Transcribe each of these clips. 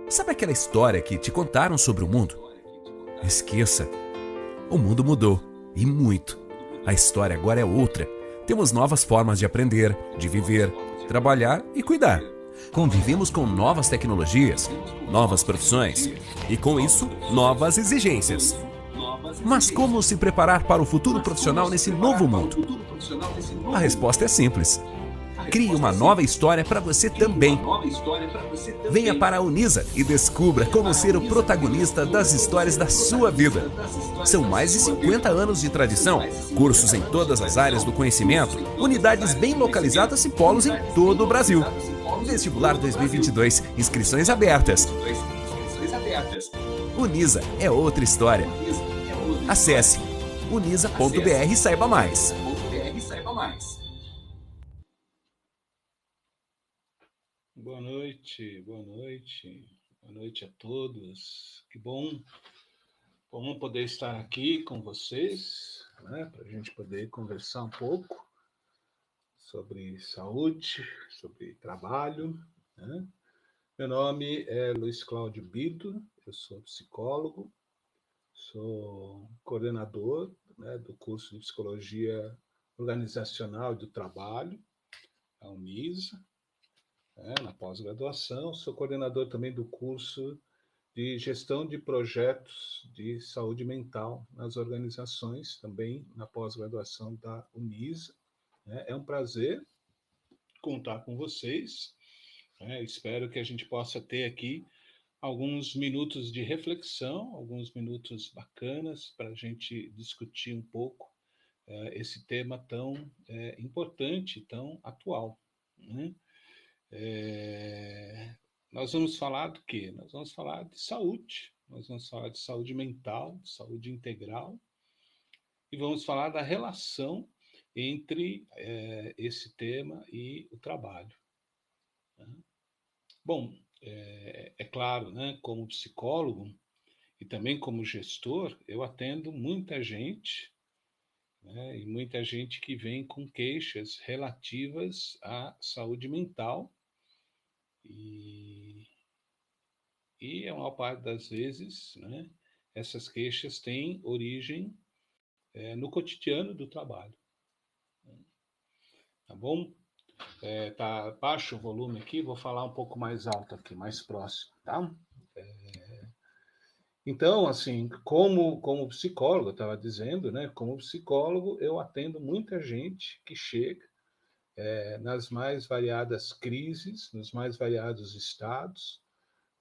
Sabe aquela história que te contaram sobre o mundo? Esqueça. O mundo mudou, e muito. A história agora é outra. Temos novas formas de aprender, de viver, trabalhar e cuidar. Convivemos com novas tecnologias, novas profissões e, com isso, novas exigências. Mas como se preparar para o futuro profissional nesse novo mundo? A resposta é simples. Crie uma nova história para você também. Venha para a Unisa e descubra como ser o protagonista das histórias da sua vida. São mais de 50 anos de tradição, cursos em todas as áreas do conhecimento, unidades bem localizadas e polos em todo o Brasil. Vestibular 2022, inscrições abertas. Unisa é outra história. Acesse unisa.br e saiba mais. Boa noite, boa noite, boa noite a todos. Que bom poder estar aqui com vocês, né, para a gente poder conversar um pouco sobre saúde, sobre trabalho, né? Meu nome é Luiz Cláudio Bito, eu sou psicólogo, sou coordenador, né, do curso de Psicologia Organizacional e do Trabalho, a Unisa, na pós-graduação. Sou coordenador também do curso de Gestão de Projetos de Saúde Mental nas organizações, também na pós-graduação da Unisa. É um prazer contar com vocês. Espero que a gente possa ter aqui alguns minutos de reflexão, alguns minutos bacanas para a gente discutir um pouco esse tema tão importante, tão atual, né? Nós vamos falar do quê? Nós vamos falar de saúde, nós vamos falar de saúde mental, de saúde integral, e vamos falar da relação entre esse tema e o trabalho, né? Bom, é claro, né, como psicólogo e também como gestor, eu atendo muita gente, né, e muita gente que vem com queixas relativas à saúde mental, e a maior parte das vezes, né, essas queixas têm origem no cotidiano do trabalho. Tá bom? Tá baixo o volume aqui, vou falar um pouco mais alto aqui, mais próximo, tá? Então, assim, como psicólogo, eu estava dizendo, né? Como psicólogo, eu atendo muita gente que chega nas mais variadas crises, nos mais variados estados,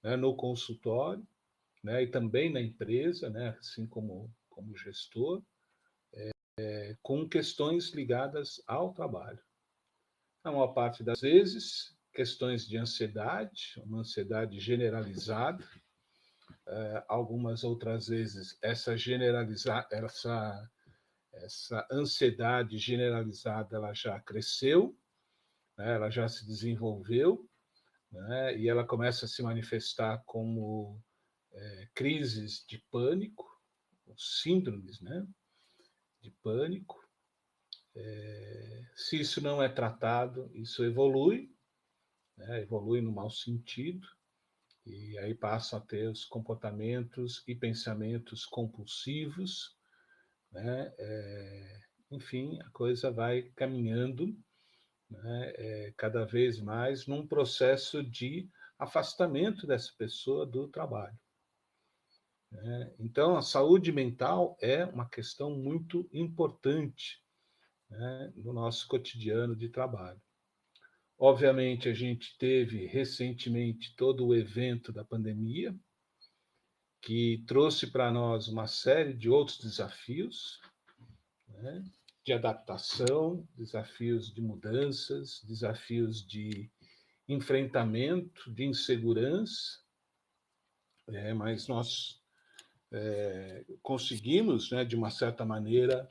né, no consultório, né, e também na empresa, né, assim como gestor, com questões ligadas ao trabalho. A maior parte das vezes, questões de ansiedade, uma ansiedade generalizada. Algumas outras vezes, essa ansiedade generalizada ela já cresceu, né, ela já se desenvolveu, né, e ela começa a se manifestar como crises de pânico, síndromes, né, de pânico. Se isso não é tratado, isso evolui, né, evolui no mau sentido, e aí passam a ter os comportamentos e pensamentos compulsivos, né? Enfim, a coisa vai caminhando, né, cada vez mais num processo de afastamento dessa pessoa do trabalho, né? Então, a saúde mental é uma questão muito importante, né, no nosso cotidiano de trabalho. Obviamente, a gente teve recentemente todo o evento da pandemia, que trouxe para nós uma série de outros desafios, né, de adaptação, desafios de mudanças, desafios de enfrentamento, de insegurança, mas nós conseguimos, né, de uma certa maneira,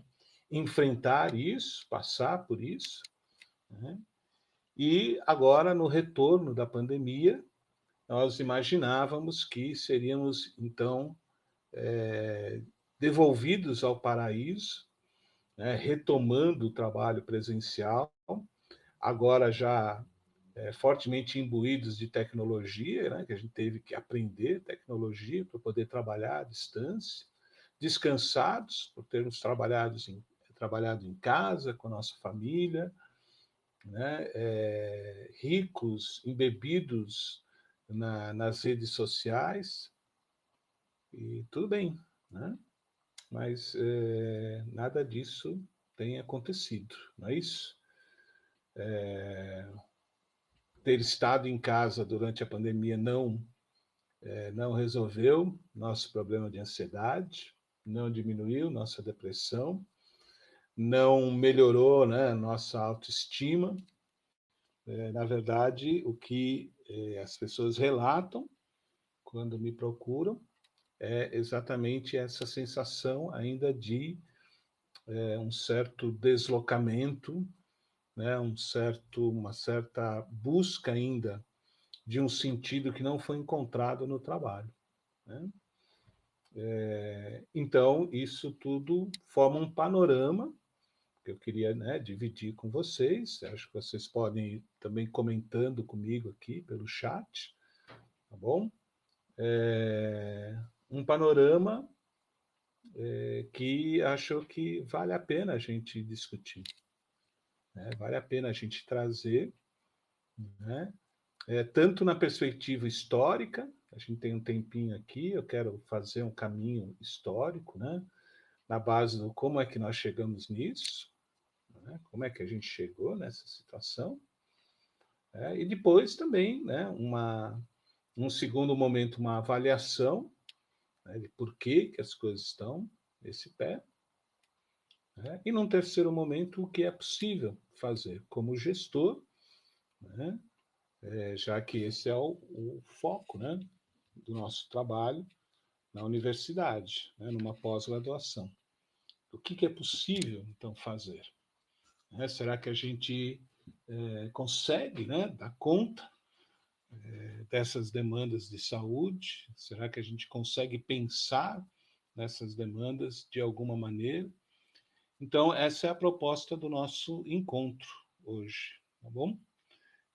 enfrentar isso, passar por isso, né? E agora, no retorno da pandemia, nós imaginávamos que seríamos, então, devolvidos ao paraíso, né, retomando o trabalho presencial, agora já fortemente imbuídos de tecnologia, né, que a gente teve que aprender tecnologia para poder trabalhar à distância, descansados por termos trabalhado em casa com a nossa família, né, ricos, embebidos nas redes sociais, e tudo bem, né? Mas nada disso tem acontecido, não é isso? Ter estado em casa durante a pandemia não resolveu nosso problema de ansiedade, não diminuiu nossa depressão, não melhorou, né, nossa autoestima. Na verdade, o que as pessoas relatam quando me procuram é exatamente essa sensação ainda de um certo deslocamento, né, uma certa busca ainda de um sentido que não foi encontrado no trabalho, né? Então, isso tudo forma um panorama que eu queria, né, dividir com vocês. Acho que vocês podem ir também comentando comigo aqui pelo chat, tá bom? Um panorama que acho que vale a pena a gente discutir, né? Vale a pena a gente trazer, né? Tanto na perspectiva histórica, a gente tem um tempinho aqui, eu quero fazer um caminho histórico, né? Na base do como é que nós chegamos nisso, né? Como é que a gente chegou nessa situação, e depois também, né, um segundo momento, uma avaliação, né, de por que as coisas estão nesse pé, né? E num terceiro momento, o que é possível fazer como gestor, né, já que esse é o foco, né, do nosso trabalho na universidade, né, numa pós-graduação. O que é possível, então, fazer? Será que a gente consegue, né, dar conta dessas demandas de saúde? Será que a gente consegue pensar nessas demandas de alguma maneira? Então, essa é a proposta do nosso encontro hoje, tá bom?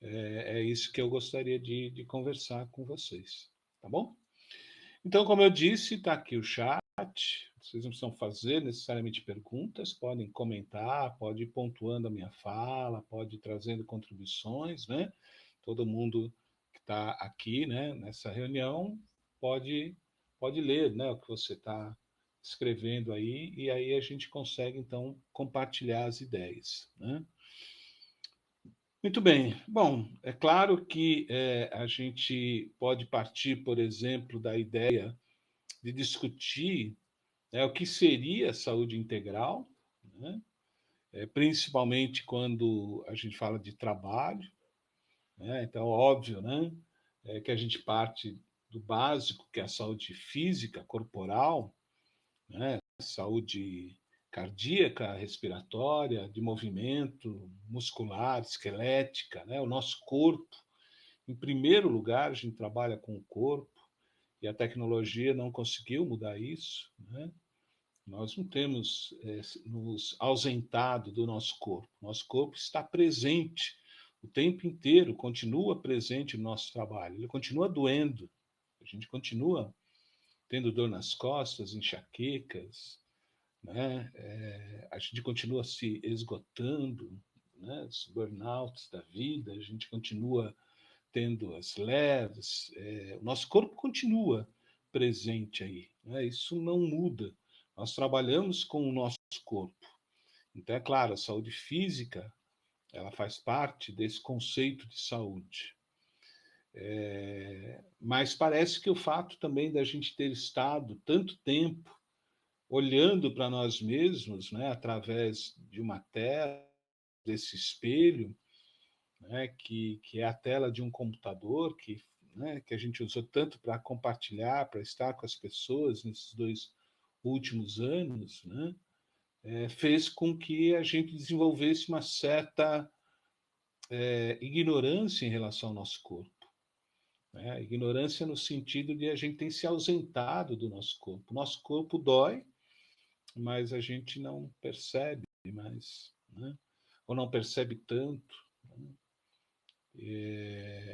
É isso que eu gostaria de conversar com vocês, tá bom? Então, como eu disse, está aqui o chat. Vocês não precisam fazer necessariamente perguntas, podem comentar, pode ir pontuando a minha fala, pode ir trazendo contribuições, né? Todo mundo que está aqui, né, nessa reunião, pode, pode ler, né, o que você está escrevendo aí, e aí a gente consegue, então, compartilhar as ideias, né? Muito bem. Bom, é claro que a gente pode partir, por exemplo, da ideia de discutir, né, o que seria saúde integral, né? Principalmente quando a gente fala de trabalho, né? Então, óbvio, né, que a gente parte do básico, que é a saúde física, corporal, né? Saúde cardíaca, respiratória, de movimento, muscular, esquelética, né? O nosso corpo. Em primeiro lugar, a gente trabalha com o corpo e a tecnologia não conseguiu mudar isso, né? Nós não temos nos ausentado do nosso corpo. Nosso corpo está presente o tempo inteiro, continua presente no nosso trabalho. Ele continua doendo. A gente continua tendo dor nas costas, enxaquecas, né? A gente continua se esgotando, né? Os burnouts da vida, a gente continua tendo as leves, o nosso corpo continua presente aí, né? Isso não muda. Nós trabalhamos com o nosso corpo. Então, é claro, a saúde física, ela faz parte desse conceito de saúde. Mas parece que o fato também da gente ter estado tanto tempo olhando para nós mesmos, né, através de uma tela, desse espelho, né, que é a tela de um computador, né, que a gente usou tanto para compartilhar, para estar com as pessoas nesses 2 últimos anos, né, fez com que a gente desenvolvesse uma certa ignorância em relação ao nosso corpo. Né? Ignorância no sentido de a gente ter se ausentado do nosso corpo. Nosso corpo dói, mas a gente não percebe mais, né? Ou não percebe tanto. Né?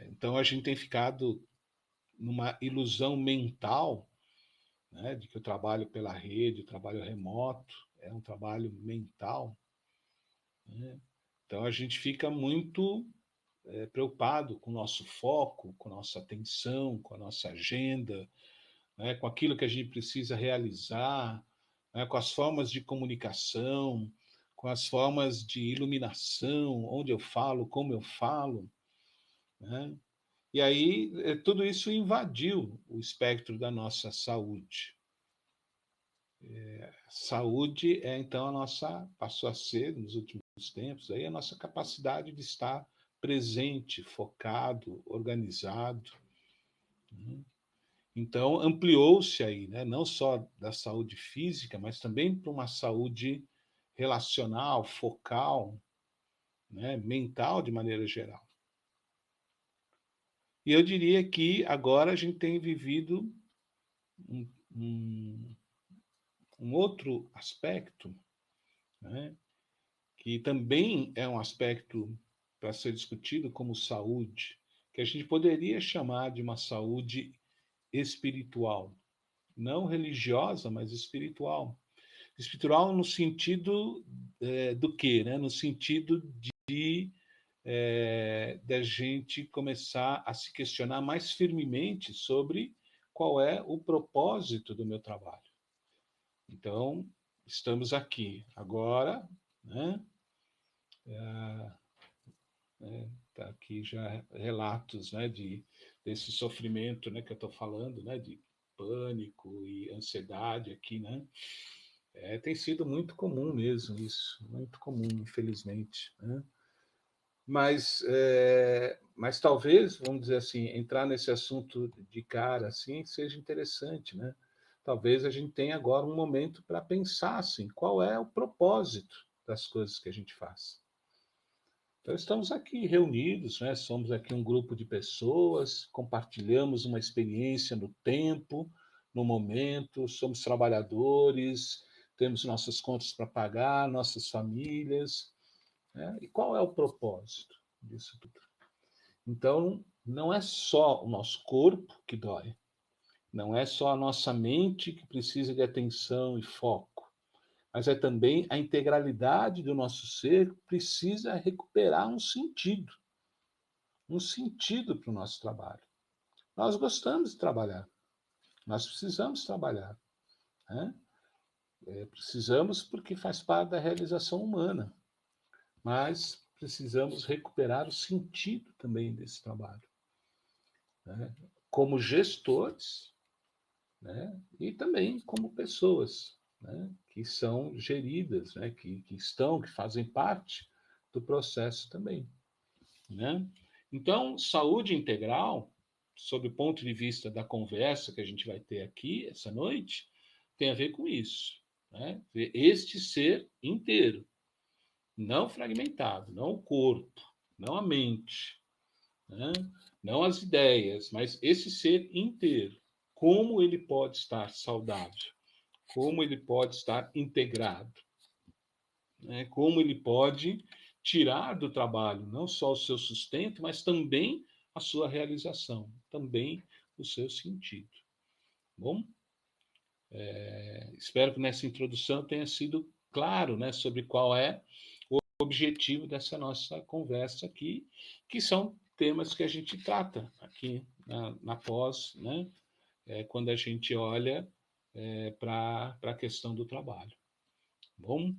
Então, a gente tem ficado numa ilusão mental, né, de que o trabalho pela rede, o trabalho remoto, é um trabalho mental. Né? Então, a gente fica muito preocupado com o nosso foco, com a nossa atenção, com a nossa agenda, né, com aquilo que a gente precisa realizar, né, com as formas de comunicação, com as formas de iluminação, onde eu falo, como eu falo. Né? E aí, tudo isso invadiu o espectro da nossa saúde. Saúde então, passou a ser, nos últimos tempos, aí, a nossa capacidade de estar presente, focado, organizado. Né? Então, ampliou-se aí, né? Não só da saúde física, mas também para uma saúde relacional, focal, né? Mental, de maneira geral. E eu diria que agora a gente tem vivido um outro aspecto, né? Que também é um aspecto para ser discutido como saúde, que a gente poderia chamar de uma saúde espiritual, não religiosa, mas espiritual. Espiritual no sentido do quê? Né? No sentido de da gente começar a se questionar mais firmemente sobre qual é o propósito do meu trabalho. Então, estamos aqui agora, né? Tá aqui já relatos, né, desse sofrimento, né, que eu estou falando, né, de pânico e ansiedade aqui, né? Tem sido muito comum mesmo isso, muito comum, infelizmente. Né? Mas talvez, vamos dizer assim, entrar nesse assunto de cara assim seja interessante, né? Talvez a gente tenha agora um momento para pensar assim, qual é o propósito das coisas que a gente faz. Então estamos aqui reunidos, né? Somos aqui um grupo de pessoas, compartilhamos uma experiência no tempo, no momento, somos trabalhadores, temos nossas contas para pagar, nossas famílias, né? E qual é o propósito disso tudo? Então, não é só o nosso corpo que dói, não é só a nossa mente que precisa de atenção e foco, mas é também a integralidade do nosso ser que precisa recuperar um sentido para o nosso trabalho. Nós gostamos de trabalhar, nós precisamos trabalhar, né? Precisamos porque faz parte da realização humana, mas precisamos recuperar o sentido também desse trabalho, né? Como gestores, né? E também como pessoas, né? Que são geridas, né? Que fazem parte do processo também, né? Então, saúde integral, sob o ponto de vista da conversa que a gente vai ter aqui essa noite, tem a ver com isso, né? Este ser inteiro, não fragmentado, não o corpo, não a mente, né? Não as ideias, mas esse ser inteiro. Como ele pode estar saudável? Como ele pode estar integrado? Né? Como ele pode tirar do trabalho não só o seu sustento, mas também a sua realização, também o seu sentido. Bom, espero que nessa introdução tenha sido claro, né, sobre qual é o objetivo dessa nossa conversa aqui, que são temas que a gente trata aqui na pós, né, quando a gente olha para a questão do trabalho. Bom,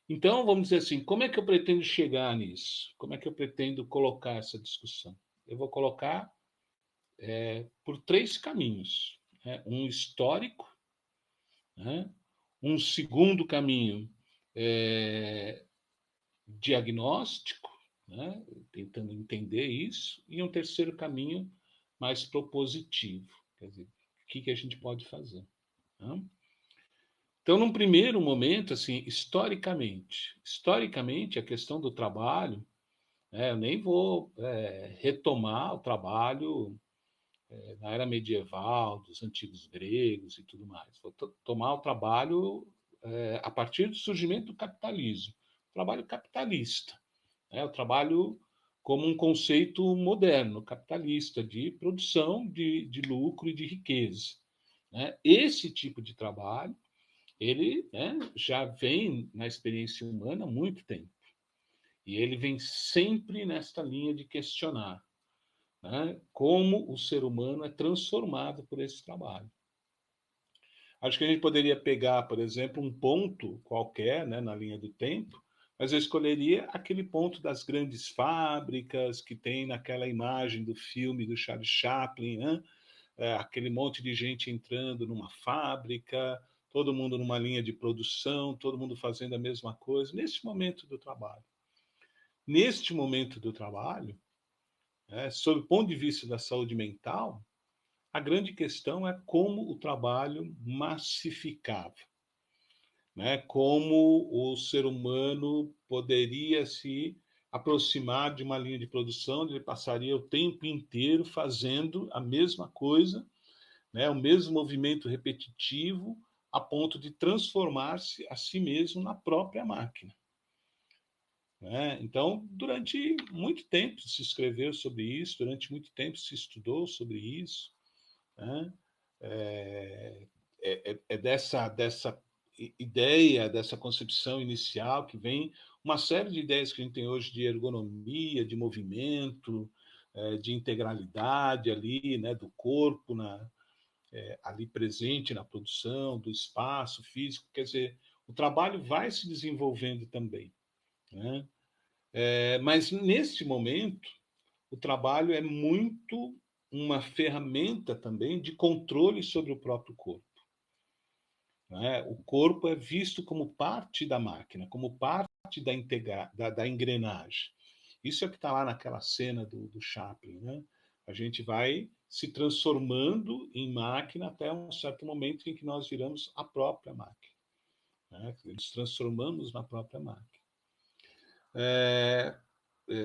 então vamos dizer assim, como é que eu pretendo chegar nisso? Como é que eu pretendo colocar essa discussão? Eu vou colocar por três caminhos, né? Um histórico, né? Um segundo caminho diagnóstico, né? Tentando entender isso, e um terceiro caminho mais propositivo, quer dizer, o que a gente pode fazer. Né? Então, num primeiro momento, assim, historicamente, a questão do trabalho, eu nem vou retomar o trabalho na era medieval, dos antigos gregos e tudo mais. Vou tomar o trabalho a partir do surgimento do capitalismo, o trabalho capitalista, o trabalho como um conceito moderno, capitalista, de produção de lucro e de riqueza. Né? Esse tipo de trabalho, ele, né, já vem na experiência humana há muito tempo. E ele vem sempre nesta linha de questionar, né, como o ser humano é transformado por esse trabalho. Acho que a gente poderia pegar, por exemplo, um ponto qualquer, né, na linha do tempo, mas eu escolheria aquele ponto das grandes fábricas que tem naquela imagem do filme do Charles Chaplin, né? Aquele monte de gente entrando numa fábrica, todo mundo numa linha de produção, todo mundo fazendo a mesma coisa, neste momento do trabalho. Neste momento do trabalho, sob o ponto de vista da saúde mental, a grande questão é como o trabalho massificava, né? Como o ser humano poderia se aproximar de uma linha de produção onde ele passaria o tempo inteiro fazendo a mesma coisa, né? O mesmo movimento repetitivo, a ponto de transformar-se a si mesmo na própria máquina. Né? Então, durante muito tempo se escreveu sobre isso, durante muito tempo se estudou sobre isso. Né? É dessa ideia, dessa concepção inicial que vem uma série de ideias que a gente tem hoje de ergonomia, de movimento, de integralidade ali, né, do corpo ali presente na produção, do espaço físico. Quer dizer, o trabalho vai se desenvolvendo também. Né? Mas neste momento, o trabalho é muito uma ferramenta também de controle sobre o próprio corpo. Né? O corpo é visto como parte da máquina, como parte da engrenagem. Isso é o que está lá naquela cena do Chaplin. Né? A gente vai se transformando em máquina até um certo momento em que nós viramos a própria máquina. Né? Nos transformamos na própria máquina.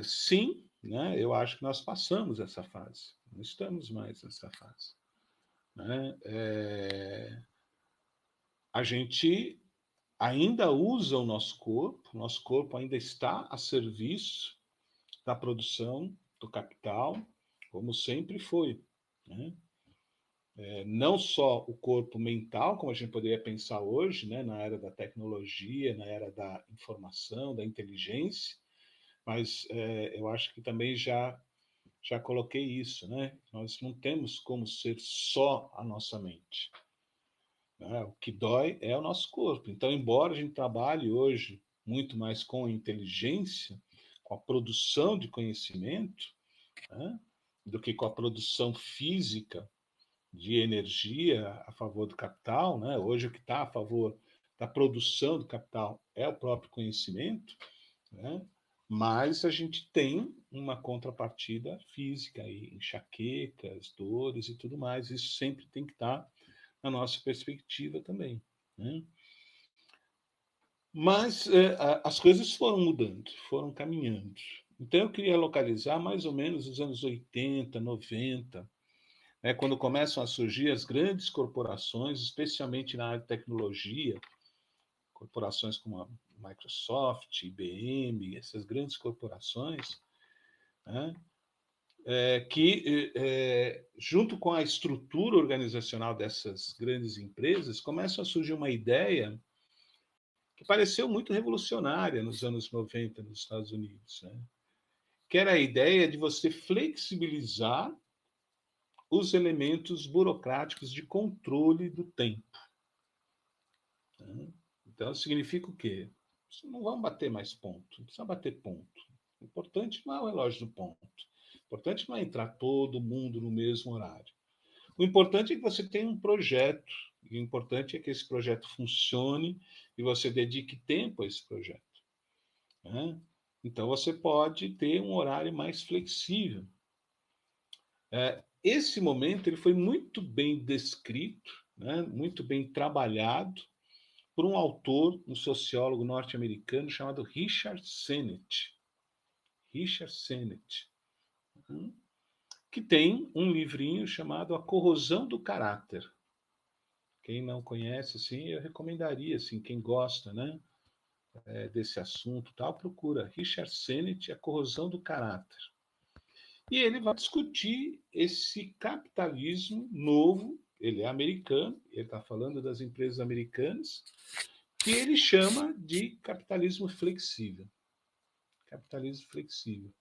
Sim, né? Eu acho que nós passamos essa fase. Não estamos mais nessa fase. Né? A gente ainda usa o nosso corpo ainda está a serviço da produção do capital, como sempre foi. Né? Não só o corpo mental, como a gente poderia pensar hoje, né, na era da tecnologia, na era da informação, da inteligência, mas eu acho que também já coloquei isso, né? Nós não temos como ser só a nossa mente. Né? O que dói é o nosso corpo. Então, embora a gente trabalhe hoje muito mais com a inteligência, com a produção de conhecimento, né, do que com a produção física de energia a favor do capital, né? Hoje o que está a favor da produção do capital é o próprio conhecimento, né? Mas a gente tem uma contrapartida física aí, enxaquecas, dores e tudo mais. Isso sempre tem que estar na nossa perspectiva também. Né? Mas as coisas foram mudando, foram caminhando. Então eu queria localizar mais ou menos os anos 80, 90, né, quando começam a surgir as grandes corporações, especialmente na área de tecnologia, corporações como a Microsoft, IBM, essas grandes corporações, né, que, junto com a estrutura organizacional dessas grandes empresas, começa a surgir uma ideia que pareceu muito revolucionária nos anos 90 nos Estados Unidos, né? Que era a ideia de você flexibilizar os elementos burocráticos de controle do tempo. Né? Então, significa o quê? Não vamos bater mais ponto, não precisa bater ponto. O importante não é o relógio do ponto. O importante não é entrar todo mundo no mesmo horário. O importante é que você tenha um projeto. E o importante é que esse projeto funcione e você dedique tempo a esse projeto. Né? Então, você pode ter um horário mais flexível. Esse momento ele foi muito bem descrito, né? Muito bem trabalhado por um autor, um sociólogo norte-americano chamado Richard Sennett. Richard Sennett, que tem um livrinho chamado A Corrosão do Caráter. Quem não conhece, assim, eu recomendaria, assim, quem gosta, né, desse assunto, tal, procura Richard Sennett, A Corrosão do Caráter. E ele vai discutir esse capitalismo novo, ele é americano, ele está falando das empresas americanas, que ele chama de capitalismo flexível. Capitalismo flexível.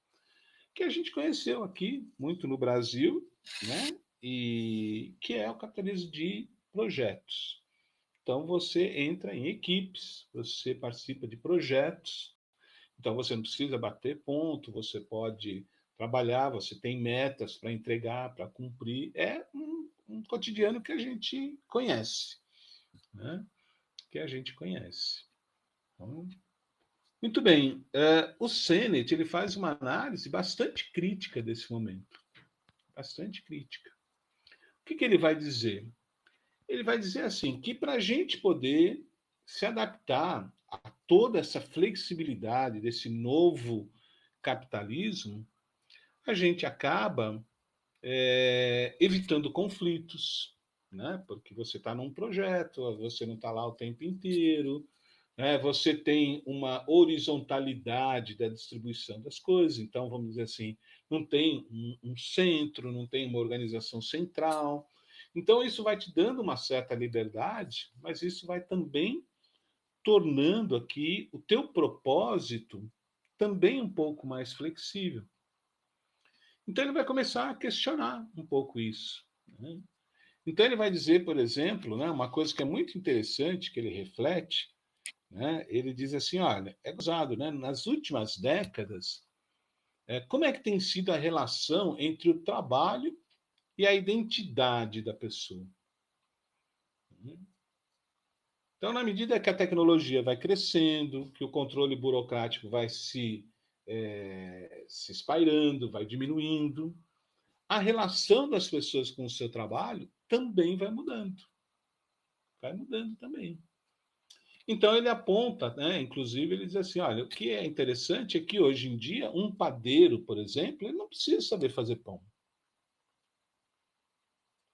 Que a gente conheceu aqui muito no Brasil, né? E que é o capitalismo de projetos. Então você entra em equipes, você participa de projetos, então você não precisa bater ponto, você pode trabalhar, você tem metas para entregar, para cumprir. É um cotidiano que a gente conhece, né? Que a gente conhece. Então, muito bem. O Sennett ele faz uma análise bastante crítica desse momento. Bastante crítica. O que ele vai dizer? Ele vai dizer assim, que para a gente poder se adaptar a toda essa flexibilidade desse novo capitalismo, a gente acaba evitando conflitos, né? Porque você está num projeto, você não está lá o tempo inteiro, né? Você tem uma horizontalidade da distribuição das coisas, então, vamos dizer assim, não tem um centro, não tem uma organização central. Então, isso vai te dando uma certa liberdade, mas isso vai também tornando aqui o teu propósito também um pouco mais flexível. Então, ele vai começar a questionar um pouco isso, né? Então, ele vai dizer, por exemplo, né, uma coisa que é muito interessante, que ele reflete, né, ele diz assim, olha, é gozado, né, nas últimas décadas, como é que tem sido a relação entre o trabalho e a identidade da pessoa? Então, na medida que a tecnologia vai crescendo, que o controle burocrático vai se espalhando, vai diminuindo, a relação das pessoas com o seu trabalho também vai mudando. Vai mudando também. Então, ele aponta, né, inclusive, ele diz assim: olha, o que é interessante é que hoje em dia, um padeiro, por exemplo, ele não precisa saber fazer pão.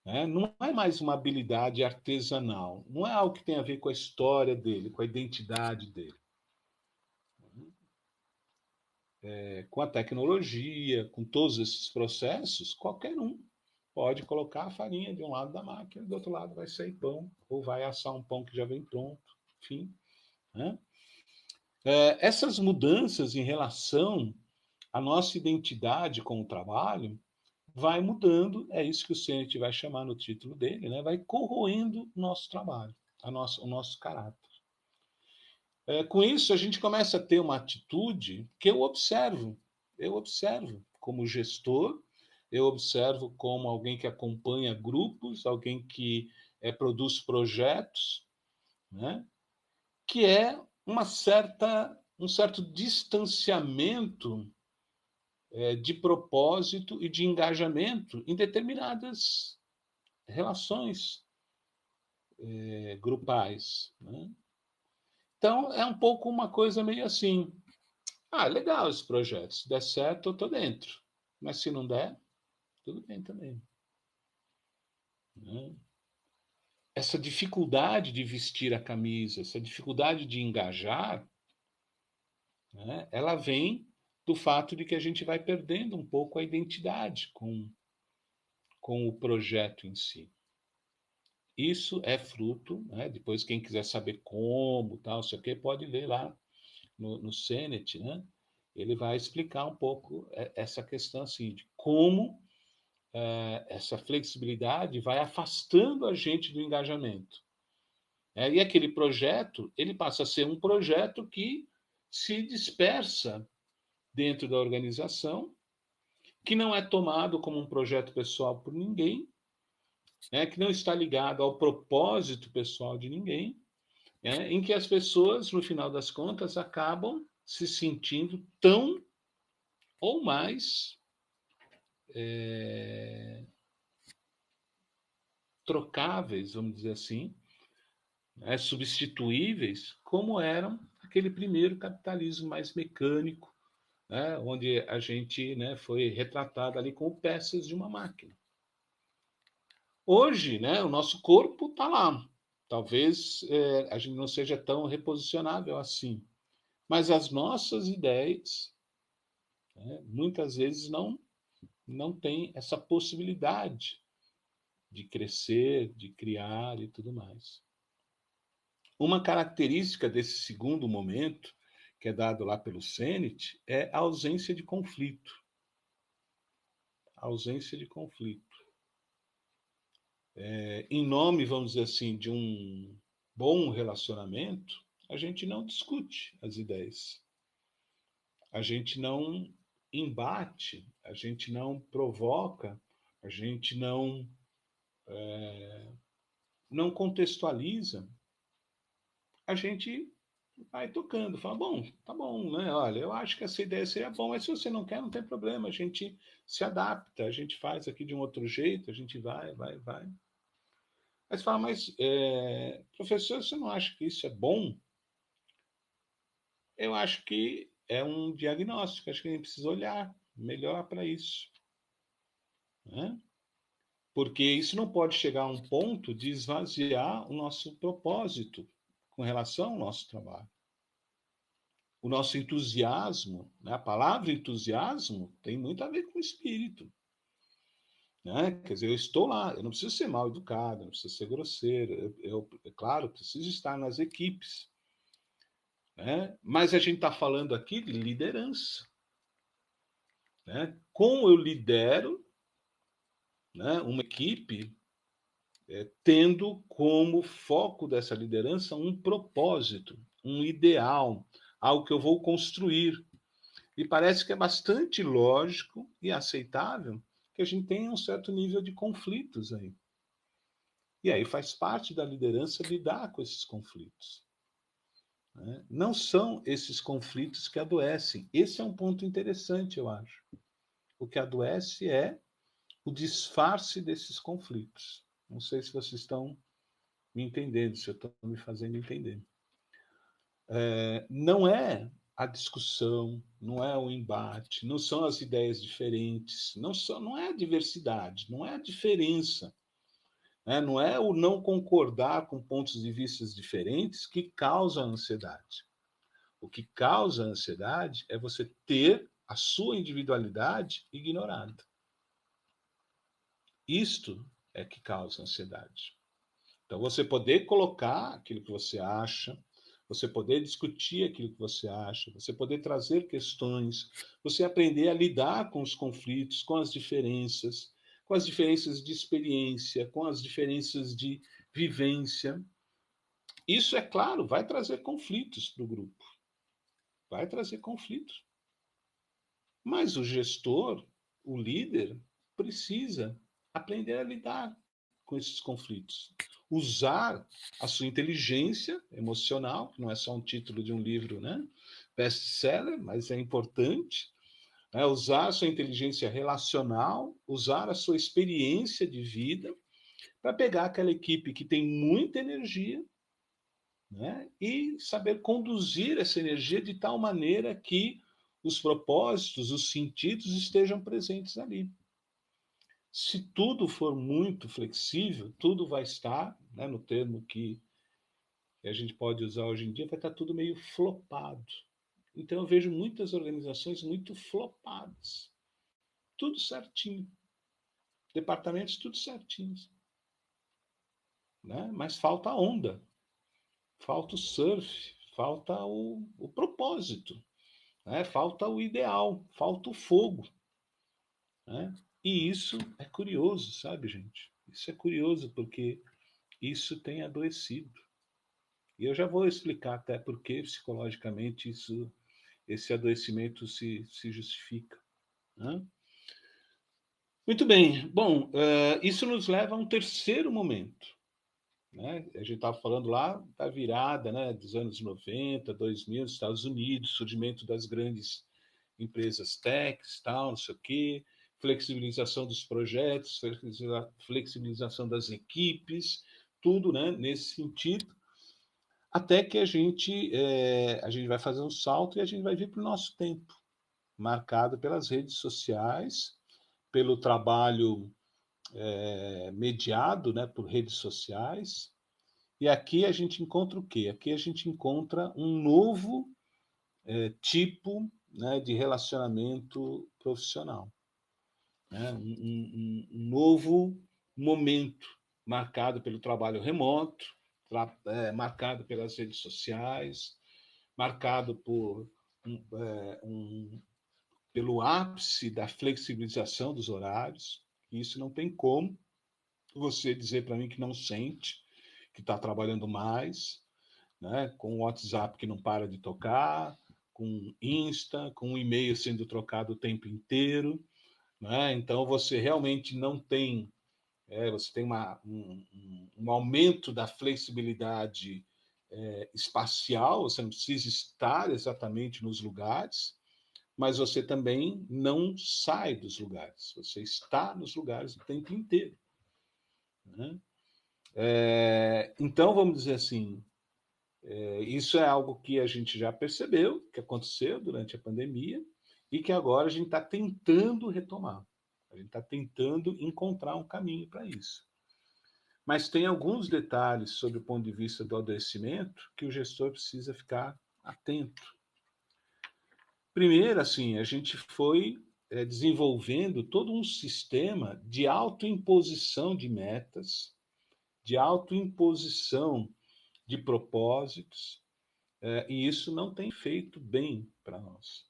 Né? Não é mais uma habilidade artesanal, não é algo que tem a ver com a história dele, com a identidade dele. Com a tecnologia, com todos esses processos, qualquer um pode colocar a farinha de um lado da máquina, do outro lado vai sair pão, ou vai assar um pão que já vem pronto, enfim. Né? Essas mudanças em relação à nossa identidade com o trabalho vai mudando, é isso que o Sennett vai chamar no título dele, né? Vai corroendo o nosso trabalho, o nosso caráter. Com isso, a gente começa a ter uma atitude que eu observo como gestor, eu observo como alguém que acompanha grupos, alguém que produz projetos, né? Que é um certo distanciamento de propósito e de engajamento em determinadas relações grupais. Né? Então, é um pouco uma coisa meio assim. Ah, legal esse projeto. Se der certo, eu estou dentro. Mas se não der, tudo bem também. Né? Essa dificuldade de vestir a camisa, essa dificuldade de engajar, né, ela vem do fato de que a gente vai perdendo um pouco a identidade com o projeto em si. Isso é fruto, né, depois quem quiser saber como, tal, sei o que, pode ler lá no Sennett, né? Ele vai explicar um pouco essa questão assim, de como essa flexibilidade vai afastando a gente do engajamento. E aquele projeto, ele passa a ser um projeto que se dispersa dentro da organização, que não é tomado como um projeto pessoal por ninguém, que não está ligado ao propósito pessoal de ninguém, em que as pessoas, no final das contas, acabam se sentindo tão ou mais trocáveis, vamos dizer assim, substituíveis, como eram aquele primeiro capitalismo mais mecânico, onde a gente foi retratado ali como peças de uma máquina. Hoje, o nosso corpo está lá. Talvez a gente não seja tão reposicionável assim, Mas as nossas ideias, né, muitas vezes não têm essa possibilidade de crescer, de criar e tudo mais. Uma característica desse segundo momento, que é dado lá pelo Sennett, é a ausência de conflito. A ausência de conflito. Em nome, vamos dizer assim, de um bom relacionamento, a gente não discute as ideias. A gente não embate, a gente não provoca, a gente não contextualiza, a gente vai tocando, fala, bom, tá bom, né? Olha, eu acho que essa ideia seria bom, mas se você não quer, não tem problema, a gente se adapta, a gente faz aqui de um outro jeito, a gente vai. Aí você fala, mas professor, você não acha que isso é bom? Eu acho que é um diagnóstico, acho que a gente precisa olhar melhor para isso, né? Porque isso não pode chegar a um ponto de esvaziar o nosso propósito com relação ao nosso trabalho. O nosso entusiasmo, né? A palavra entusiasmo tem muito a ver com o espírito. Né? Quer dizer, eu estou lá, eu não preciso ser mal educado, não preciso ser grosseiro, é claro, preciso estar nas equipes. Né? Mas a gente está falando aqui de liderança. Né? Como eu lidero, né, uma equipe, tendo como foco dessa liderança um propósito, um ideal, algo que eu vou construir. E parece que é bastante lógico e aceitável que a gente tenha um certo nível de conflitos aí. E aí faz parte da liderança lidar com esses conflitos. Né? Não são esses conflitos que adoecem. Esse é um ponto interessante, eu acho. O que adoece é o disfarce desses conflitos. Não sei se vocês estão me entendendo, se eu estou me fazendo entender. Não é a discussão, não é o embate, não são as ideias diferentes, não é a diversidade, não é a diferença, né? Não é o não concordar com pontos de vista diferentes que causa a ansiedade. O que causa a ansiedade é você ter a sua individualidade ignorada. Isto é que causa ansiedade. Então, você poder colocar aquilo que você acha, você poder discutir aquilo que você acha, você poder trazer questões, você aprender a lidar com os conflitos, com as diferenças de experiência, com as diferenças de vivência. Isso, é claro, vai trazer conflitos para o grupo. Vai trazer conflitos. Mas o gestor, o líder, precisa aprender a lidar com esses conflitos. Usar a sua inteligência emocional, que não é só um título de um livro, né? Best-seller, mas é importante. Usar a sua inteligência relacional, usar a sua experiência de vida para pegar aquela equipe que tem muita energia, né? E saber conduzir essa energia de tal maneira que os propósitos, os sentidos estejam presentes ali. Se tudo for muito flexível, tudo vai estar, né, no termo que a gente pode usar hoje em dia, vai estar tudo meio flopado. Então eu vejo muitas organizações muito flopadas. Tudo certinho. Departamentos tudo certinhos. Né? Mas falta a onda, falta o surf, falta o propósito, né? Falta o ideal, falta o fogo. Né? E isso é curioso, sabe, gente? Isso é curioso porque isso tem adoecido. E eu já vou explicar até por que psicologicamente esse adoecimento se justifica. Né? Muito bem. Bom, isso nos leva a um terceiro momento. Né? A gente estava falando lá da virada, né, dos anos 90, 2000, nos Estados Unidos, surgimento das grandes empresas techs, tal, não sei o quê, flexibilização dos projetos, flexibilização das equipes, tudo, né, nesse sentido, até que a gente vai fazer um salto e a gente vai vir para o nosso tempo, marcado pelas redes sociais, pelo trabalho mediado, né, por redes sociais. E aqui a gente encontra o quê? Aqui a gente encontra um novo tipo, né, de relacionamento profissional, né? Um novo momento marcado pelo trabalho remoto, marcado pelas redes sociais, marcado pelo ápice da flexibilização dos horários. Isso não tem como você dizer para mim que não sente, que está trabalhando mais, né? Com o WhatsApp que não para de tocar, com Insta, com o e-mail sendo trocado o tempo inteiro, né? Então você realmente não tem, você tem um aumento da flexibilidade espacial, você não precisa estar exatamente nos lugares, mas você também não sai dos lugares, você está nos lugares o tempo inteiro, né? Então, vamos dizer assim, isso é algo que a gente já percebeu, que aconteceu durante a pandemia, e que agora a gente está tentando retomar. A gente está tentando encontrar um caminho para isso. Mas tem alguns detalhes sobre o ponto de vista do adoecimento que o gestor precisa ficar atento. Primeiro, assim, a gente foi desenvolvendo todo um sistema de autoimposição de metas, de autoimposição de propósitos, e isso não tem feito bem para nós,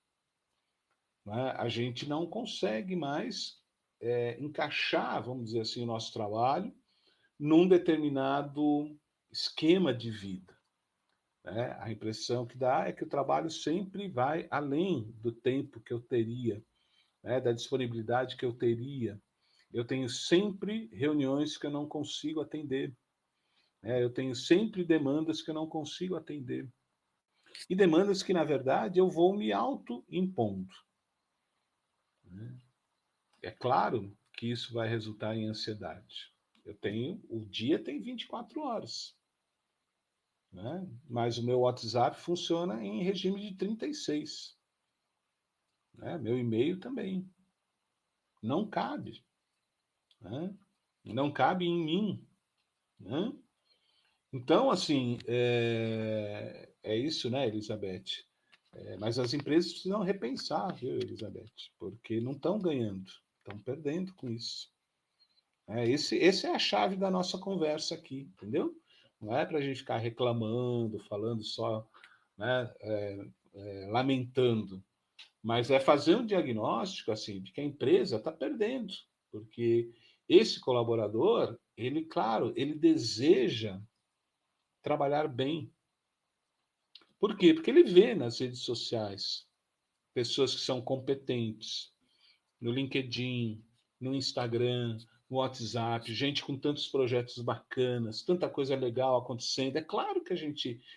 né? A gente não consegue mais encaixar, vamos dizer assim, o nosso trabalho num determinado esquema de vida, né? A impressão que dá é que o trabalho sempre vai além do tempo que eu teria, né? Da disponibilidade que eu teria. Eu tenho sempre reuniões que eu não consigo atender, né? Eu tenho sempre demandas que eu não consigo atender. E demandas que, na verdade, eu vou me auto-impondo, né? É claro que isso vai resultar em ansiedade. O dia tem 24 horas, né? Mas o meu WhatsApp funciona em regime de 36, né? Meu e-mail também. Não cabe, né? Não cabe em mim, né? Então, assim, é isso, né, Elizabeth? Mas as empresas precisam repensar, viu, Elizabeth? Porque não estão ganhando, estão perdendo com isso. Esse é a chave da nossa conversa aqui, entendeu? Não é para a gente ficar reclamando, falando só, né, lamentando, mas é fazer um diagnóstico assim de que a empresa está perdendo, porque esse colaborador, ele, claro, ele deseja trabalhar bem. Por quê? Porque ele vê nas redes sociais pessoas que são competentes, no LinkedIn, no Instagram, no WhatsApp, gente com tantos projetos bacanas, tanta coisa legal acontecendo. É claro que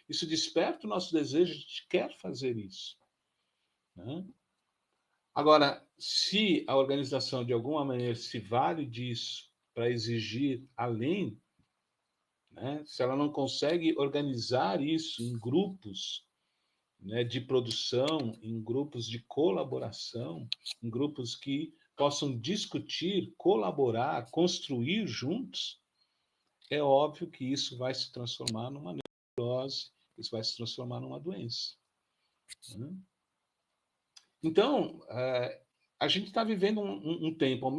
isso desperta o nosso desejo, a gente quer fazer isso, né? Agora, se a organização de alguma maneira se vale disso para exigir além, né? Se ela não consegue organizar isso em grupos, né, de produção, em grupos de colaboração, em grupos que possam discutir, colaborar, construir juntos, é óbvio que isso vai se transformar numa neurose, isso vai se transformar numa doença, né? Então, a gente está vivendo um tempo no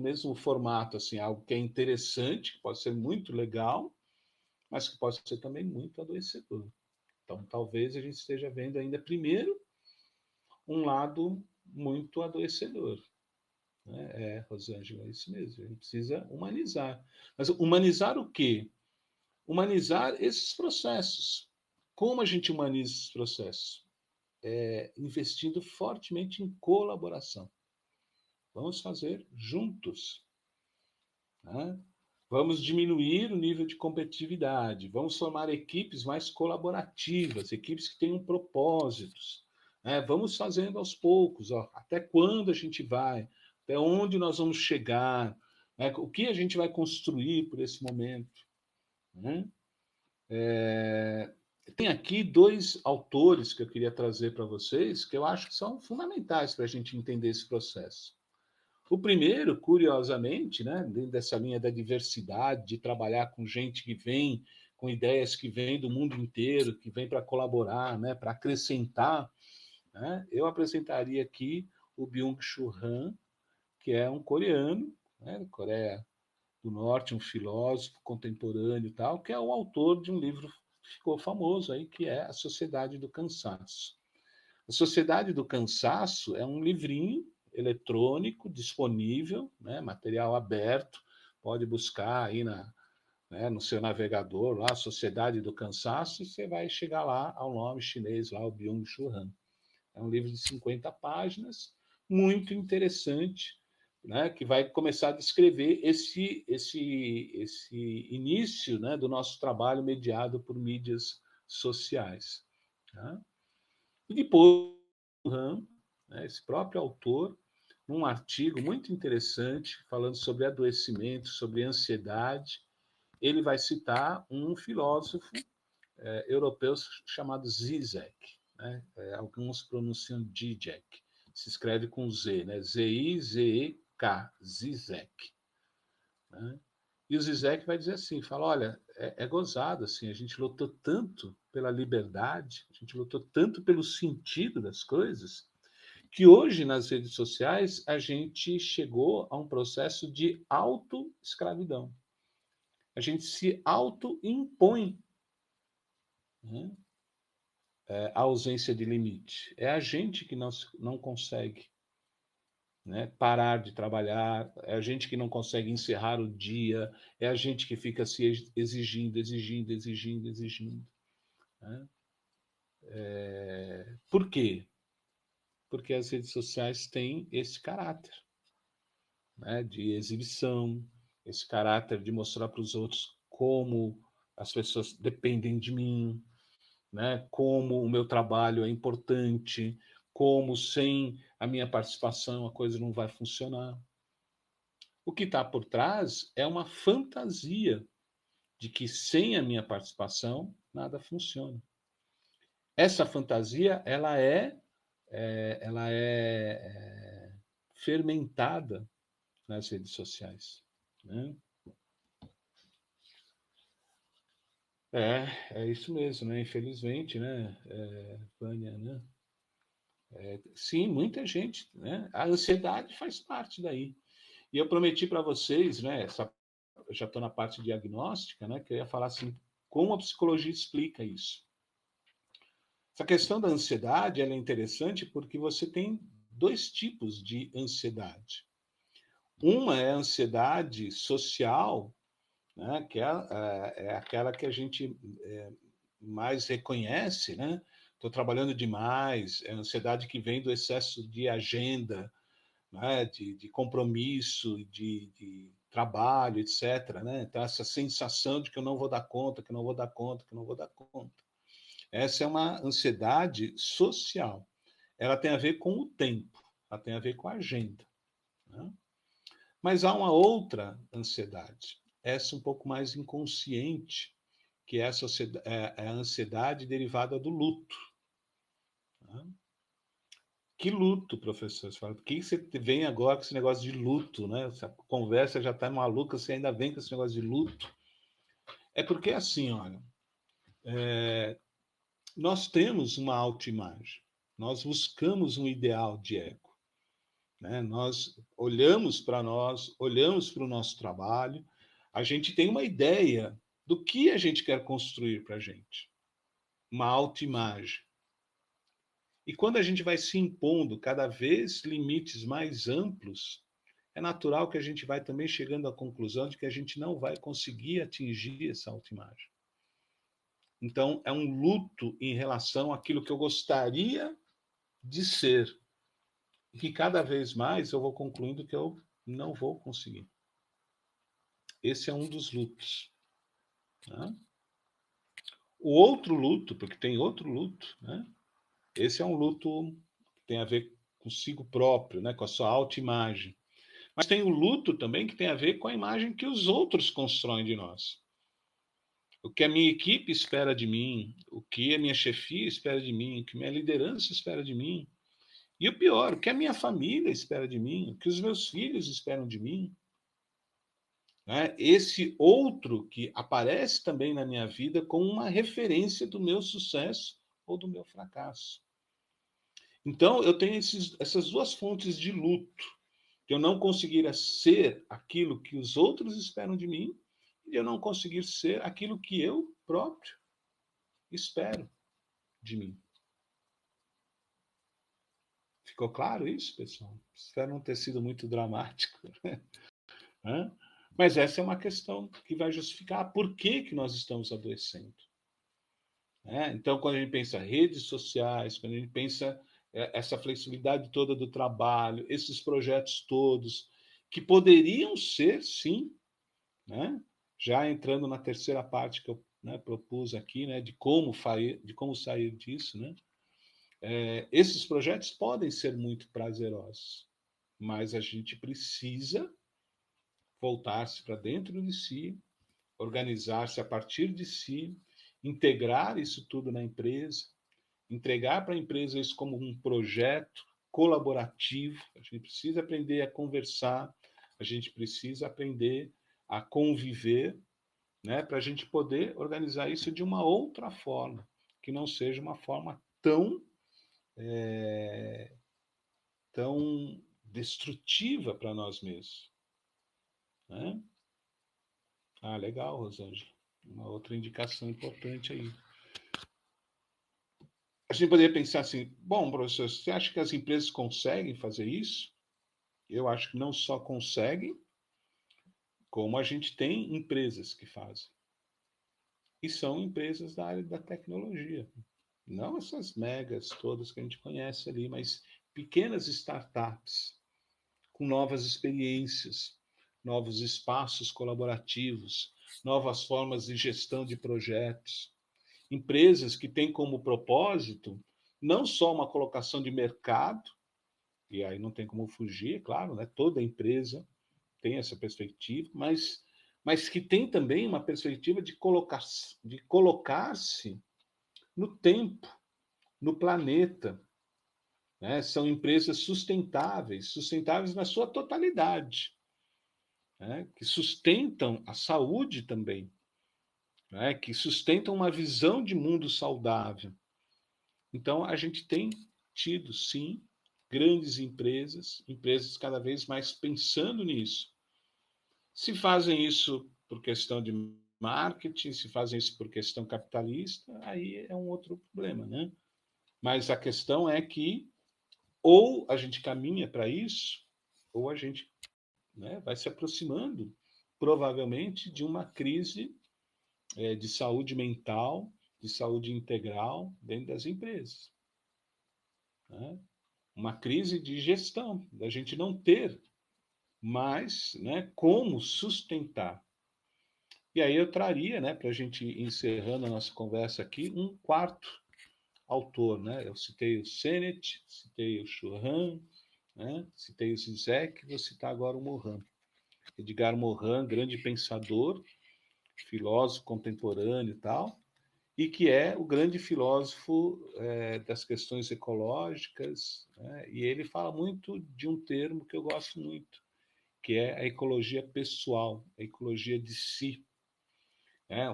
mesmo formato, assim, algo que é interessante, que pode ser muito legal, mas que pode ser também muito adoecedor. Então, talvez a gente esteja vendo ainda primeiro um lado muito adoecedor, né? Rosângela, é isso mesmo. A gente precisa humanizar. Mas humanizar o quê? Humanizar esses processos. Como a gente humaniza esses processos? Investindo fortemente em colaboração. Vamos fazer juntos, né? Vamos diminuir o nível de competitividade, vamos formar equipes mais colaborativas, equipes que tenham propósitos, né? Vamos fazendo aos poucos, ó, até quando a gente vai, até onde nós vamos chegar, né? O que a gente vai construir por esse momento, né? Tem aqui dois autores que eu queria trazer para vocês, que eu acho que são fundamentais para a gente entender esse processo. O primeiro, curiosamente, né, dentro dessa linha da diversidade, de trabalhar com gente que vem com ideias que vêm do mundo inteiro, que vêm para colaborar, né, para acrescentar, né, eu apresentaria aqui o Byung-Chul Han, que é um coreano, né, da Coreia do Norte, um filósofo contemporâneo e tal, que é o autor de um livro que ficou famoso aí, que é A Sociedade do Cansaço. A Sociedade do Cansaço é um livrinho eletrônico disponível, né, material aberto, pode buscar aí no seu navegador, lá, Sociedade do Cansaço, e você vai chegar lá ao nome chinês, lá, o Byung-Chul Han. É um livro de 50 páginas, muito interessante, né, que vai começar a descrever esse início, né, do nosso trabalho mediado por mídias sociais. Tá? E depois, né, esse próprio autor, num artigo muito interessante, falando sobre adoecimento, sobre ansiedade, ele vai citar um filósofo europeu chamado Zizek. Né? Alguns pronunciam Zizek, se escreve com Z, né? Z-I-Z-E-K, Zizek. Né? E o Zizek vai dizer assim, fala, olha, é gozado, assim, a gente lutou tanto pela liberdade, a gente lutou tanto pelo sentido das coisas, que hoje nas redes sociais a gente chegou a um processo de auto-escravidão. A gente se auto-impõe, né, a ausência de limite. É a gente que não consegue, né, parar de trabalhar, é a gente que não consegue encerrar o dia, é a gente que fica se exigindo, exigindo, exigindo, exigindo. Né? Por quê? Porque as redes sociais têm esse caráter, né, de exibição, esse caráter de mostrar para os outros como as pessoas dependem de mim, né, como o meu trabalho é importante, como sem a minha participação a coisa não vai funcionar. O que está por trás é uma fantasia de que sem a minha participação nada funciona. Essa fantasia ela é fermentada nas redes sociais. Né? É isso mesmo, né? Infelizmente, né, Vânia, né? Sim, muita gente, né? A ansiedade faz parte daí. E eu prometi para vocês, né? Eu já estou na parte diagnóstica, né? Que eu ia falar assim, como a psicologia explica isso. Essa questão da ansiedade ela é interessante porque você tem dois tipos de ansiedade. Uma é a ansiedade social, né? Que é aquela que a gente mais reconhece, né? Estou trabalhando demais, é a ansiedade que vem do excesso de agenda, né? de compromisso, de trabalho, etc. Né? Então, essa sensação de que eu não vou dar conta, que não vou dar conta, que não vou dar conta. Essa é uma ansiedade social. Ela tem a ver com o tempo, ela tem a ver com a agenda. Né? Mas há uma outra ansiedade, essa um pouco mais inconsciente, que é a ansiedade derivada do luto. Né? Que luto, professor? Você fala, por que você vem agora com esse negócio de luto? Né? Essa conversa já está maluca, você ainda vem com esse negócio de luto. É porque, assim, olha, nós temos uma autoimagem, nós buscamos um ideal de ego. Né? Nós olhamos para nós, olhamos para o nosso trabalho, a gente tem uma ideia do que a gente quer construir para a gente. Uma autoimagem. E quando a gente vai se impondo cada vez limites mais amplos, é natural que a gente vai também chegando à conclusão de que a gente não vai conseguir atingir essa autoimagem. Então, é um luto em relação àquilo que eu gostaria de ser. E que cada vez mais eu vou concluindo que eu não vou conseguir. Esse é um dos lutos. Né? O outro luto, porque tem outro luto, né? Esse é um luto que tem a ver consigo próprio, né? Com a sua autoimagem. Mas tem o luto também que tem a ver com a imagem que os outros constroem de nós. O que a minha equipe espera de mim, o que a minha chefia espera de mim, o que a minha liderança espera de mim. E o pior, o que a minha família espera de mim, o que os meus filhos esperam de mim. né? Esse outro que aparece também na minha vida como uma referência do meu sucesso ou do meu fracasso. Então, eu tenho essas duas fontes de luto, de eu não conseguir ser aquilo que os outros esperam de mim e de eu não conseguir ser aquilo que eu próprio espero de mim. Ficou claro isso, pessoal? Espero não ter sido muito dramático. Né? Mas essa é uma questão que vai justificar por que nós estamos adoecendo. Né? Então, quando a gente pensa redes sociais, quando a gente pensa essa flexibilidade toda do trabalho, esses projetos todos, que poderiam ser, sim, né? Já entrando na terceira parte que eu, né, propus aqui, né, de como sair disso, né? Esses projetos podem ser muito prazerosos, mas a gente precisa voltar-se para dentro de si, organizar-se a partir de si, integrar isso tudo na empresa, entregar para a empresa isso como um projeto colaborativo. A gente precisa aprender a conversar, a gente precisa aprender a conviver, né, para a gente poder organizar isso de uma outra forma, que não seja uma forma tão destrutiva para nós mesmos. Né? Ah, legal, Rosângela. Uma outra indicação importante aí. A gente poderia pensar assim, bom, professor, você acha que as empresas conseguem fazer isso? Eu acho que não só conseguem, como a gente tem empresas que fazem. E são empresas da área da tecnologia. Não essas megas todas que a gente conhece ali, mas pequenas startups com novas experiências, novos espaços colaborativos, novas formas de gestão de projetos. Empresas que têm como propósito não só uma colocação de mercado, e aí não tem como fugir, é claro, né? Toda empresa tem essa perspectiva, mas que tem também uma perspectiva de colocar-se no tempo, no planeta. Né? São empresas sustentáveis na sua totalidade, né? Que sustentam a saúde também, né? Que sustentam uma visão de mundo saudável. Então, a gente tem tido, sim, grandes empresas cada vez mais pensando nisso. Se fazem isso por questão de marketing, se fazem isso por questão capitalista, aí é um outro problema, né? Mas a questão é que ou a gente caminha para isso, ou a gente, né, vai se aproximando, provavelmente, de uma crise de saúde mental, de saúde integral dentro das empresas. Né? Uma crise de gestão, da gente não ter mais, né, como sustentar. E aí eu traria, né, para a gente ir encerrando a nossa conversa aqui, um quarto autor. Né? Eu citei o Sennett, citei o Churran, né? Citei o Zizek, vou citar agora o Morin. Edgar Morin, grande pensador, filósofo contemporâneo e tal, e que é o grande filósofo das questões ecológicas, né? E ele fala muito de um termo que eu gosto muito, que é a ecologia pessoal, a ecologia de si.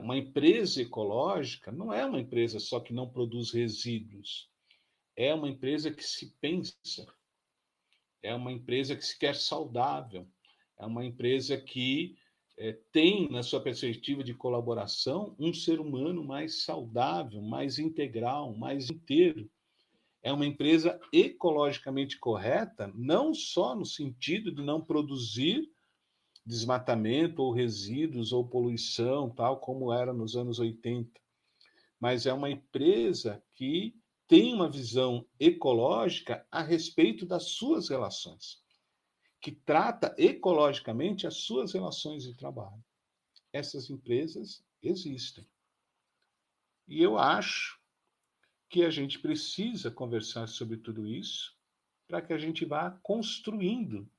Uma empresa ecológica não é uma empresa só que não produz resíduos, é uma empresa que se pensa, é uma empresa que se quer saudável, é uma empresa que tem, na sua perspectiva de colaboração, um ser humano mais saudável, mais integral, mais inteiro. É uma empresa ecologicamente correta, não só no sentido de não produzir desmatamento ou resíduos ou poluição, tal como era nos anos 80, mas é uma empresa que tem uma visão ecológica a respeito das suas relações, que trata ecologicamente as suas relações de trabalho. Essas empresas existem. E eu acho que a gente precisa conversar sobre tudo isso para que a gente vá construindo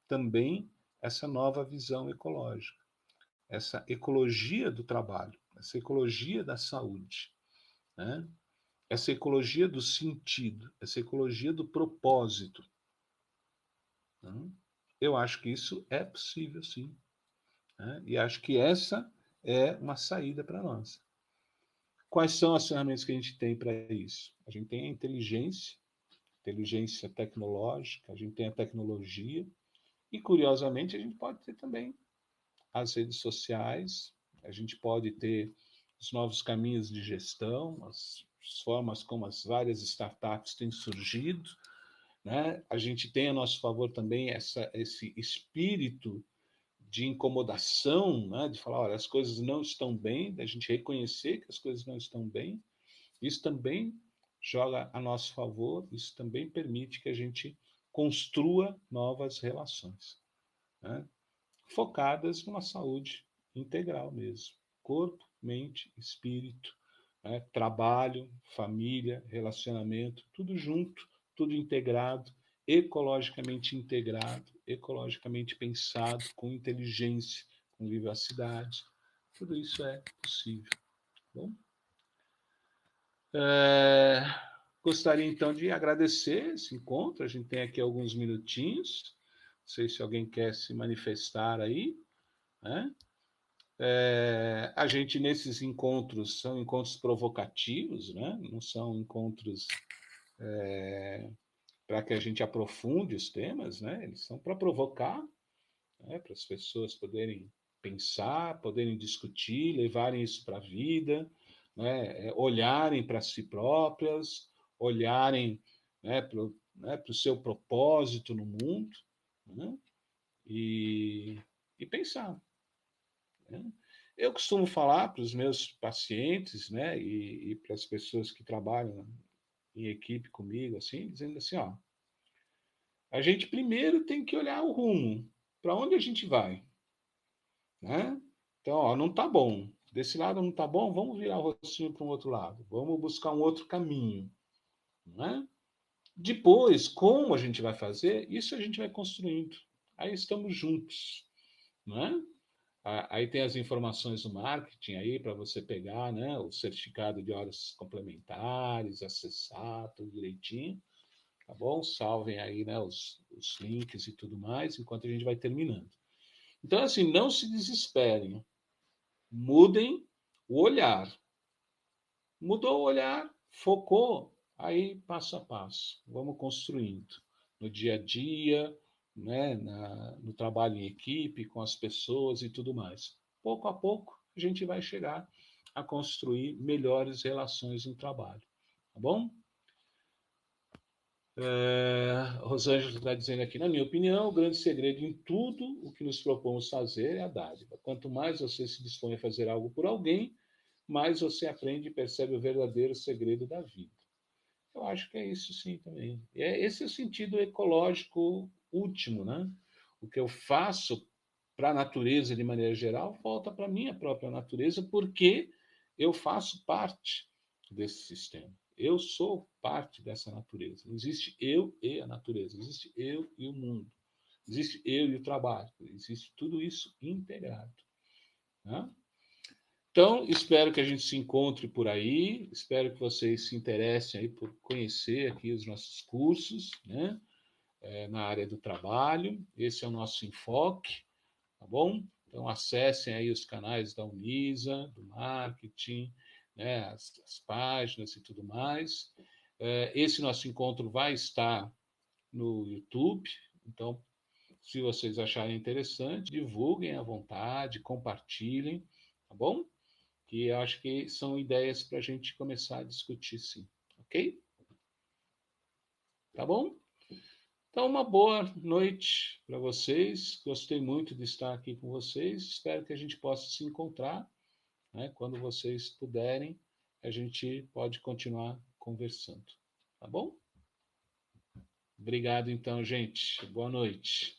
também essa nova visão ecológica, essa ecologia do trabalho, essa ecologia da saúde, né? Essa ecologia do sentido, essa ecologia do propósito. Né? Eu acho que isso é possível, sim. né? E acho que essa é uma saída para nós. Quais são as ferramentas que a gente tem para isso? A gente tem a inteligência tecnológica, a gente tem a tecnologia, e curiosamente a gente pode ter também as redes sociais, a gente pode ter os novos caminhos de gestão, as formas como as várias startups têm surgido, né? A gente tem a nosso favor também esse espírito de incomodação, né? De falar, olha, as coisas não estão bem, da gente reconhecer que as coisas não estão bem. Isso também joga a nosso favor, isso também permite que a gente construa novas relações, né? Focadas numa saúde integral mesmo. Corpo, mente, espírito, né? Trabalho, família, relacionamento, tudo junto, tudo integrado, ecologicamente pensado, com inteligência, com vivacidade. Tudo isso é possível. Bom, gostaria então de agradecer esse encontro. A gente tem aqui alguns minutinhos. Não sei se alguém quer se manifestar aí, né? A gente, nesses encontros, são encontros provocativos, né? Não são encontros para que a gente aprofunde os temas, né? Eles são para provocar, né? Para as pessoas poderem pensar, poderem discutir, levarem isso para a vida, né? Olharem para si próprias, olharem, né, para o seu propósito no mundo, né? e, e pensar, né? Eu costumo falar para os meus pacientes, né, e para as pessoas que trabalham em equipe comigo, assim, dizendo assim, ó, a gente primeiro tem que olhar o rumo, para onde a gente vai, né? Então, ó, não está bom. Desse lado não está bom, vamos virar o rostinho para um outro lado, vamos buscar um outro caminho, né? Depois, como a gente vai fazer, isso a gente vai construindo. Aí estamos juntos, né? Aí tem as informações do marketing aí para você pegar, né, o certificado de horas complementares, acessar tudo direitinho, tá bom? Salvem aí, né, os links e tudo mais, enquanto a gente vai terminando. Então, assim, não se desesperem, mudem o olhar. Mudou o olhar, focou, aí passo a passo, vamos construindo no dia a dia, né, no trabalho em equipe, com as pessoas e tudo mais. Pouco a pouco, a gente vai chegar a construir melhores relações no trabalho, tá bom? Rosângela está dizendo aqui, na minha opinião, o grande segredo em tudo o que nos propomos fazer é a dádiva. Quanto mais você se dispõe a fazer algo por alguém, mais você aprende e percebe o verdadeiro segredo da vida. Eu acho que é isso sim também. Esse é o sentido ecológico último, né? O que eu faço para a natureza de maneira geral volta para a minha própria natureza, porque eu faço parte desse sistema. Eu sou parte dessa natureza. Não existe eu e a natureza, existe eu e o mundo. Existe eu e o trabalho. Existe tudo isso integrado, né? Então, espero que a gente se encontre por aí, espero que vocês se interessem aí por conhecer aqui os nossos cursos, né, na área do trabalho. Esse é o nosso enfoque, tá bom? Então, acessem aí os canais da Unisa, do marketing, né, as páginas e tudo mais. Esse nosso encontro vai estar no YouTube, então, se vocês acharem interessante, divulguem à vontade, compartilhem, tá bom? Que eu acho que são ideias para a gente começar a discutir, sim. Ok? Tá bom? Então, uma boa noite para vocês. Gostei muito de estar aqui com vocês. Espero que a gente possa se encontrar, né? Quando vocês puderem, a gente pode continuar conversando. Tá bom? Obrigado, então, gente. Boa noite.